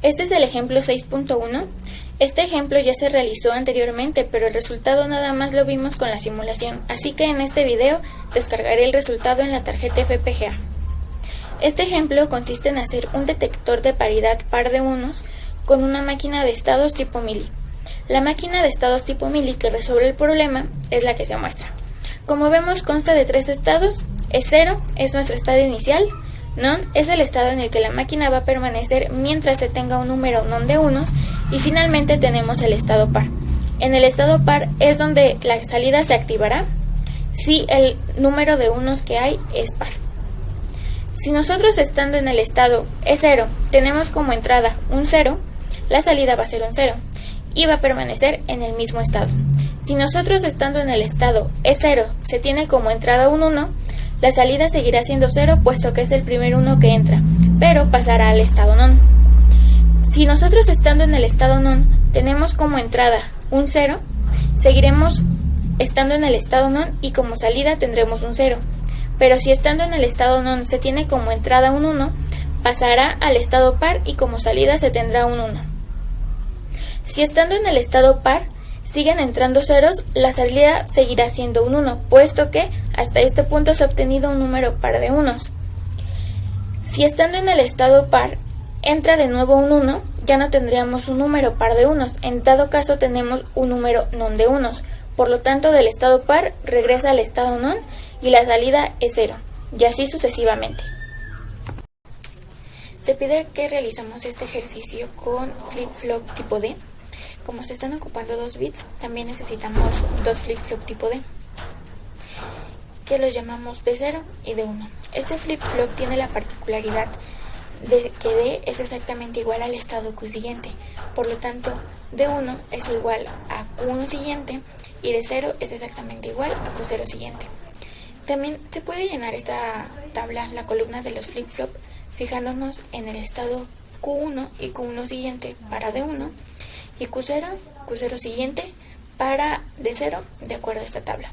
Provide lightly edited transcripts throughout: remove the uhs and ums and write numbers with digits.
Este es el ejemplo 6.1. Este ejemplo ya se realizó anteriormente, pero el resultado nada más lo vimos con la simulación, así que en este video descargaré el resultado en la tarjeta FPGA. Este ejemplo consiste en hacer un detector de paridad par de unos con una máquina de estados tipo Mealy. La máquina de estados tipo Mealy que resuelve el problema es la que se muestra. Como vemos, consta de 3 estados. S0 es nuestro estado inicial, None es el estado en el que la máquina va a permanecer mientras se tenga un número non de unos, y finalmente tenemos el estado par. En el estado par es donde la salida se activará si el número de unos que hay es par. Si nosotros estando en el estado E0 tenemos como entrada un 0, la salida va a ser un 0 y va a permanecer en el mismo estado. Si nosotros estando en el estado E0 se tiene como entrada un 1, la salida seguirá siendo 0 puesto que es el primer 1 que entra, pero pasará al estado non. Si nosotros estando en el estado non tenemos como entrada un 0, seguiremos estando en el estado non y como salida tendremos un 0. Pero si estando en el estado non se tiene como entrada un 1, pasará al estado par y como salida se tendrá un 1. Si estando en el estado par siguen entrando ceros, la salida seguirá siendo un 1, puesto que hasta este punto se ha obtenido un número par de unos. Si estando en el estado par entra de nuevo un 1, ya no tendríamos un número par de unos, en dado caso tenemos un número non de unos, por lo tanto del estado par regresa al estado non y la salida es 0, y así sucesivamente. Se pide que realicemos este ejercicio con flip-flop tipo D. Como se están ocupando 2 bits, también necesitamos 2 flip-flop tipo D, que los llamamos D0 y D1. Este flip-flop tiene la particularidad de que D es exactamente igual al estado Q siguiente, por lo tanto D1 es igual a Q1 siguiente y D0 es exactamente igual a Q0 siguiente. También se puede llenar esta tabla, la columna de los flip-flop, fijándonos en el estado Q1 y Q1 siguiente para D1 y Q0 siguiente para D0 de acuerdo a esta tabla.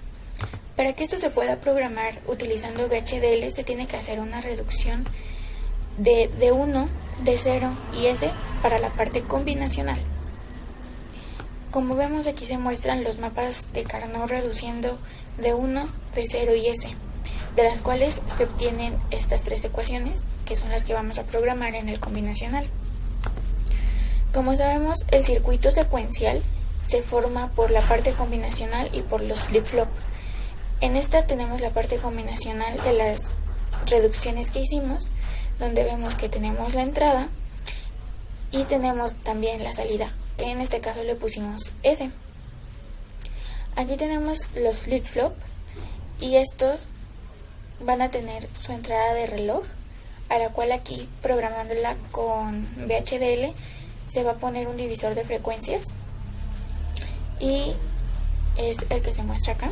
Para que esto se pueda programar utilizando VHDL se tiene que hacer una reducción de D1, D0 y S para la parte combinacional. Como vemos aquí se muestran los mapas de Carnot reduciendo D1, D0 y S, de las cuales se obtienen estas 3 ecuaciones que son las que vamos a programar en el combinacional. Como sabemos, el circuito secuencial se forma por la parte combinacional y por los flip-flop. En esta tenemos la parte combinacional de las reducciones que hicimos, donde vemos que tenemos la entrada y tenemos también la salida, que en este caso le pusimos S. Aquí tenemos los flip-flop y estos van a tener su entrada de reloj, a la cual aquí programándola con VHDL se va a poner un divisor de frecuencias y es el que se muestra acá.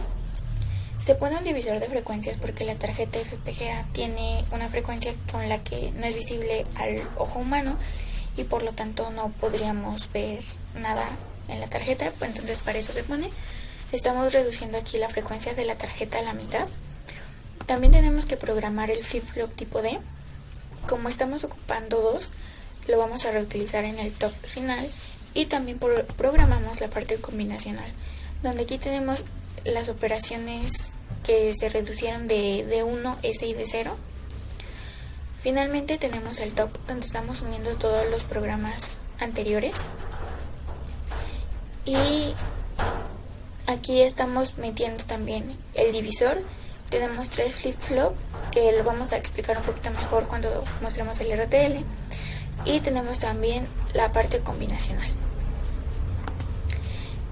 Se pone un divisor de frecuencias porque la tarjeta FPGA tiene una frecuencia con la que no es visible al ojo humano y por lo tanto no podríamos ver nada en la tarjeta, pues entonces para eso se pone. Estamos reduciendo aquí la frecuencia de la tarjeta a la mitad. También tenemos que programar el flip-flop tipo D. Como estamos ocupando 2, lo vamos a reutilizar en el top final y también programamos la parte combinacional, donde aquí tenemos las operaciones que se reducieron de D1, S y D0. Finalmente tenemos el top, donde estamos uniendo todos los programas anteriores y aquí estamos metiendo también el divisor. Tenemos 3 flip-flop que lo vamos a explicar un poquito mejor cuando mostremos el RTL y tenemos también la parte combinacional.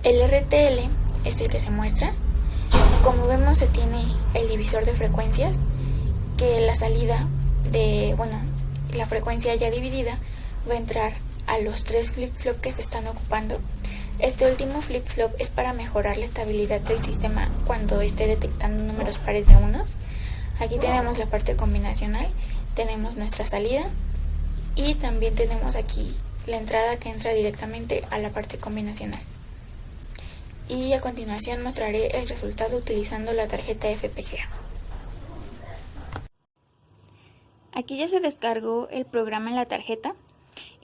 El RTL es el que se muestra. Como vemos se tiene el divisor de frecuencias, que la salida de, la frecuencia ya dividida va a entrar a los 3 flip-flop que se están ocupando. Este último flip-flop es para mejorar la estabilidad del sistema cuando esté detectando números pares de unos. Aquí tenemos la parte combinacional, tenemos nuestra salida y también tenemos aquí la entrada que entra directamente a la parte combinacional. Y a continuación mostraré el resultado utilizando la tarjeta FPGA. Aquí ya se descargó el programa en la tarjeta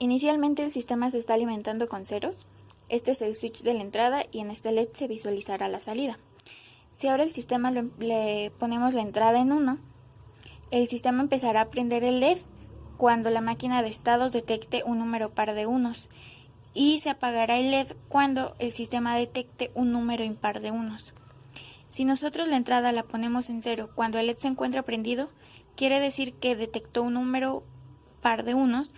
Inicialmente el sistema se está alimentando con ceros. Este es el switch de la entrada y en este LED se visualizará la salida. Si ahora el sistema le ponemos la entrada en 1, el sistema empezará a prender el LED cuando la máquina de estados detecte un número par de unos y se apagará el LED cuando el sistema detecte un número impar de unos. Si nosotros la entrada la ponemos en 0 cuando el LED se encuentra prendido, quiere decir que detectó un número par de unos,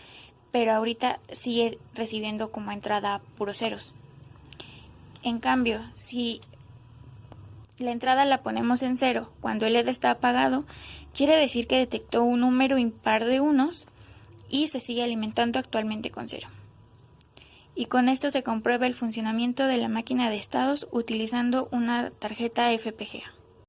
pero ahorita sigue recibiendo como entrada puros ceros. En cambio, si la entrada la ponemos en 0 cuando el LED está apagado, quiere decir que detectó un número impar de unos y se sigue alimentando actualmente con 0. Y con esto se comprueba el funcionamiento de la máquina de estados utilizando una tarjeta FPGA.